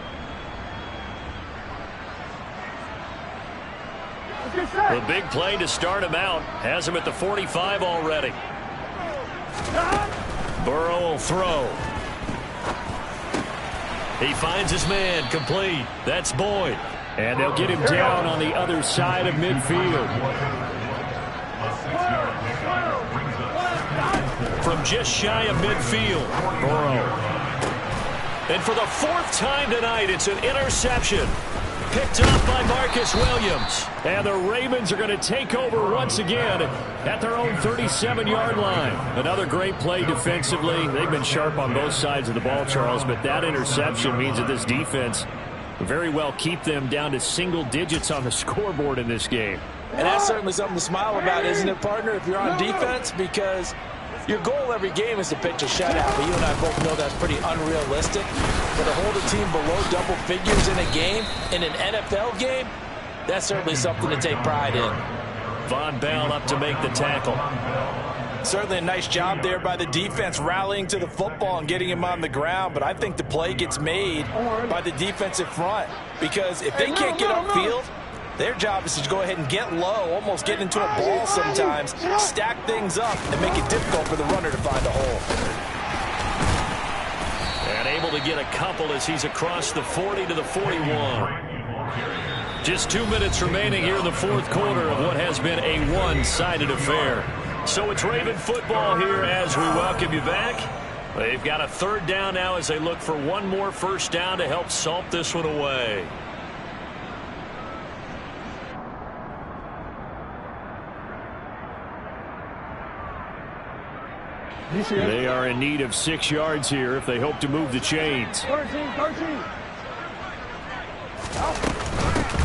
The big play to start him out has him at the 45 already. Burrow will throw. He finds his man, complete. That's Boyd. And they'll get him down on the other side of midfield. From just shy of midfield, Burrow. And for the 4th time tonight, it's an interception. Picked up by Marcus Williams. And the Ravens are going to take over once again at their own 37-yard line. Another great play defensively. They've been sharp on both sides of the ball, Charles, but that interception means that this defense very well keep them down to single digits on the scoreboard in this game. And that's certainly something to smile about, isn't it, partner, if you're on defense? Because your goal every game is to pitch a shutout, but you and I both know that's pretty unrealistic. But to hold a team below double figures in a game, in an NFL game, that's certainly something to take pride in. Von Bell up to make the tackle. Certainly a nice job there by the defense rallying to the football and getting him on the ground, but I think the play gets made by the defensive front because if they can't get upfield, their job is to go ahead and get low, almost get into a ball sometimes, stack things up, and make it difficult for the runner to find a hole. And able to get a couple as he's across the 40 to the 41. Just 2 minutes remaining here in the fourth quarter of what has been a one-sided affair. So it's Raven football here as we welcome you back. They've got a third down now as they look for one more first down to help salt this one away. They are in need of 6 yards here if they hope to move the chains. 13.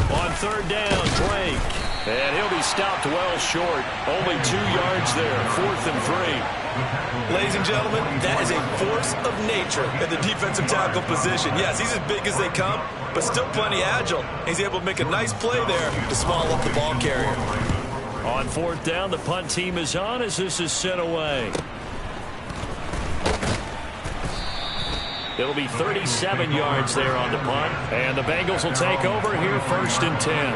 On third down, Drake. And he'll be stopped well short. Only 2 yards there. 4th and 3. Ladies and gentlemen, that is a force of nature at the defensive tackle position. Yes, he's as big as they come, but still plenty agile. He's able to make a nice play there to small up the ball carrier. On fourth down, the punt team is on as this is sent away. It'll be 37 yards there on the punt. And the Bengals will take over here 1st and 10.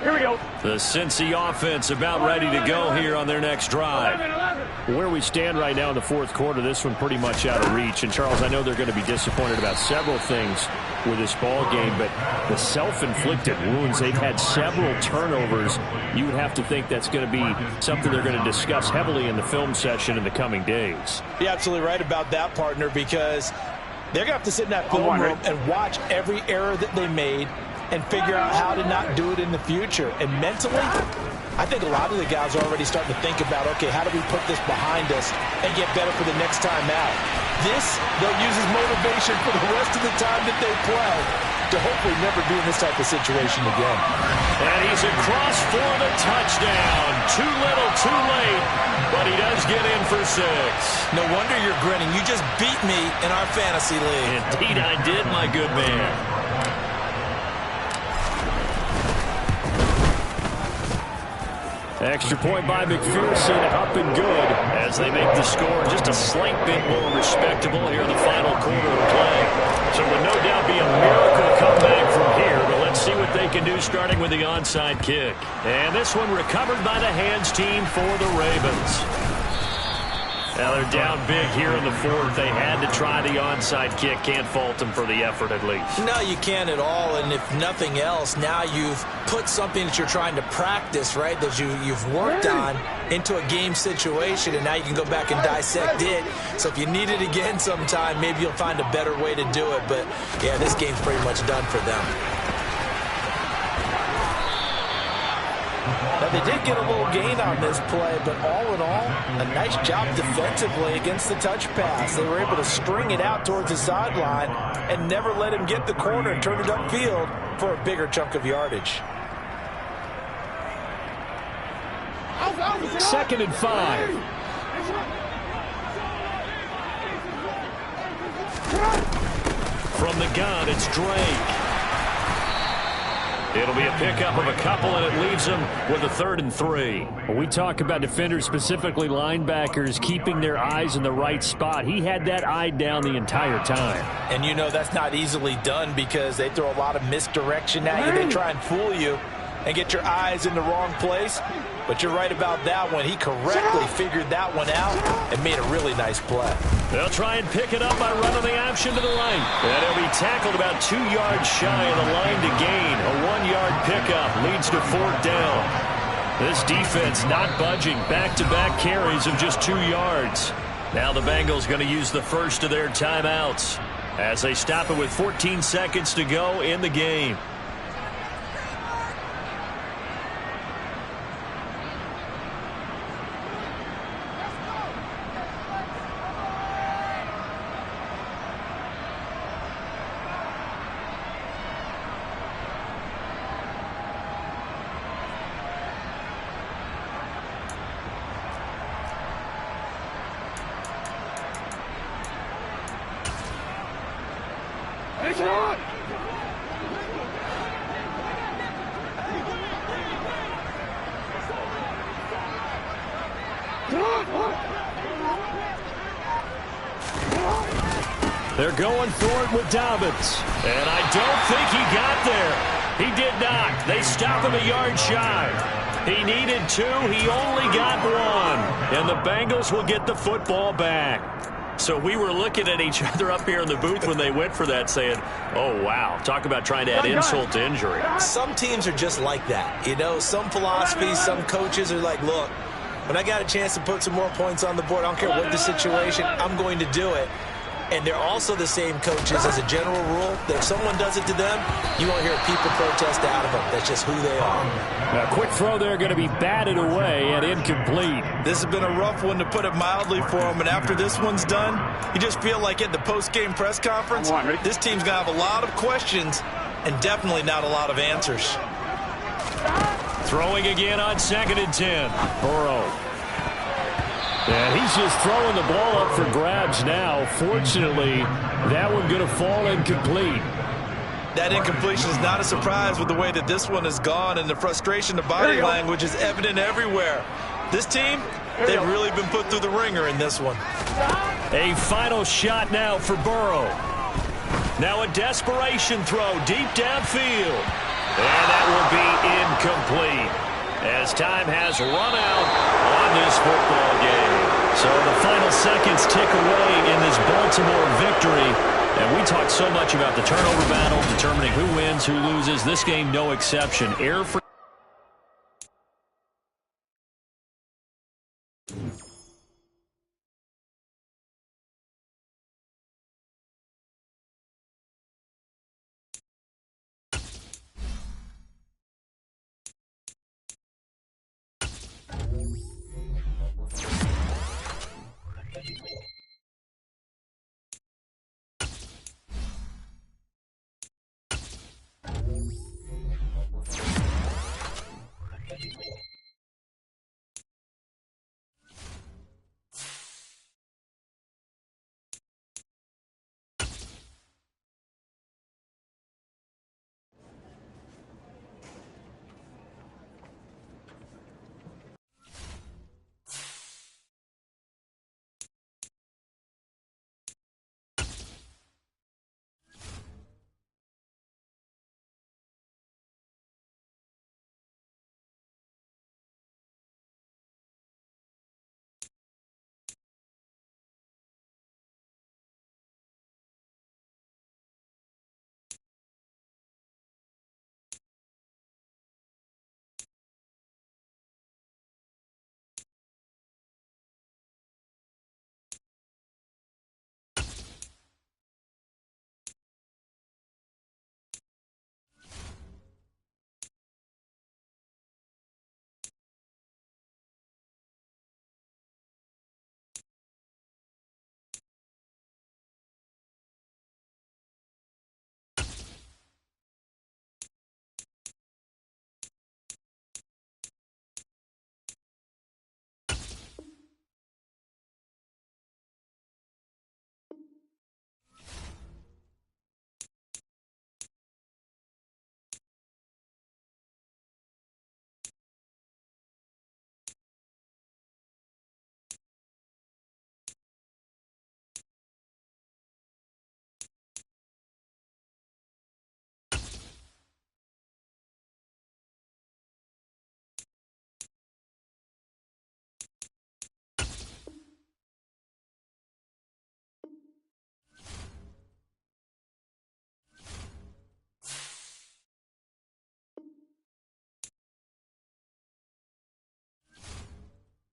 Here we go. The Cincy offense about ready to go here on their next drive. Where we stand right now in the fourth quarter, this one pretty much out of reach. And, Charles, I know they're going to be disappointed about several things with this ball game, but the self-inflicted wounds, they've had several turnovers. You would have to think that's going to be something they're going to discuss heavily in the film session in the coming days. You're absolutely right about that, partner, because they're going to have to sit in that film room and watch every error that they made and figure out how to not do it in the future. And mentally, I think a lot of the guys are already starting to think about, okay, how do we put this behind us and get better for the next time out? This, they'll use as motivation for the rest of the time that they play to hopefully never be in this type of situation again. And he's across for the touchdown. Too little, too late, but he does get in for 6. No wonder you're grinning. You just beat me in our fantasy league. Indeed I did, my good man. Extra point by McPherson, up and good. As they make the score just a slight bit more respectable here in the final quarter of play. So will no doubt be a miracle comeback from here, but let's see what they can do starting with the onside kick. And this one recovered by the hands team for the Ravens. Now they're down big here in the fourth. They had to try the onside kick. Can't fault them for the effort at least. No, you can't at all. And if nothing else, now you've put something that you're trying to practice, right, that you've worked on into a game situation, and now you can go back and dissect it. So if you need it again sometime, maybe you'll find a better way to do it. But, yeah, this game's pretty much done for them. Now, they did get a little gain on this play, but all in all, a nice job defensively against the touch pass. They were able to string it out towards the sideline and never let him get the corner and turn it upfield for a bigger chunk of yardage. 2nd and 5. From the gun, it's Drake. It'll be a pickup of a couple, and it leaves them with a 3rd and 3. When we talk about defenders, specifically linebackers, keeping their eyes in the right spot, he had that eye down the entire time. And you know that's not easily done because they throw a lot of misdirection at you. They try and fool you and get your eyes in the wrong place. But you're right about that one. He correctly figured that one out and made a really nice play. They'll try and pick it up by running the option to the right. And he'll be tackled about 2 yards shy of the line to gain. A 1-yard pickup leads to 4th down. This defense not budging. Back-to-back carries of just 2 yards. Now the Bengals going to use the first of their timeouts as they stop it with 14 seconds to go in the game. They're going for it with Dobbins. And I don't think he got there. He did not. They stop him a yard shy. He needed 2. He only got 1. And the Bengals will get the football back. So we were looking at each other up here in the booth when they went for that saying, oh, wow, talk about trying to add insult to injury. Some teams are just like that. You know, some philosophies, some coaches are like, look, when I got a chance to put some more points on the board, I don't care what the situation, I'm going to do it. And they're also the same coaches as a general rule that if someone does it to them, you won't hear people protest out of them. That's just who they are. A quick throw there going to be batted away and incomplete. This has been a rough one, to put it mildly, for them. And after this one's done, you just feel like at the post-game press conference, this team's going to have a lot of questions and definitely not a lot of answers. Throwing again on 2nd and 10. Burrow. And he's just throwing the ball up for grabs now. Fortunately, that one going to fall incomplete. That incompletion is not a surprise with the way that this one has gone, and the frustration, the body language is evident everywhere. This team, they've really been put through the ringer in this one. A final shot now for Burrow. Now a desperation throw deep downfield. And that will be incomplete, as time has run out on this football game. So the final seconds tick away in this Baltimore victory. And we talked so much about the turnover battle, determining who wins, who loses. This game, no exception. Air for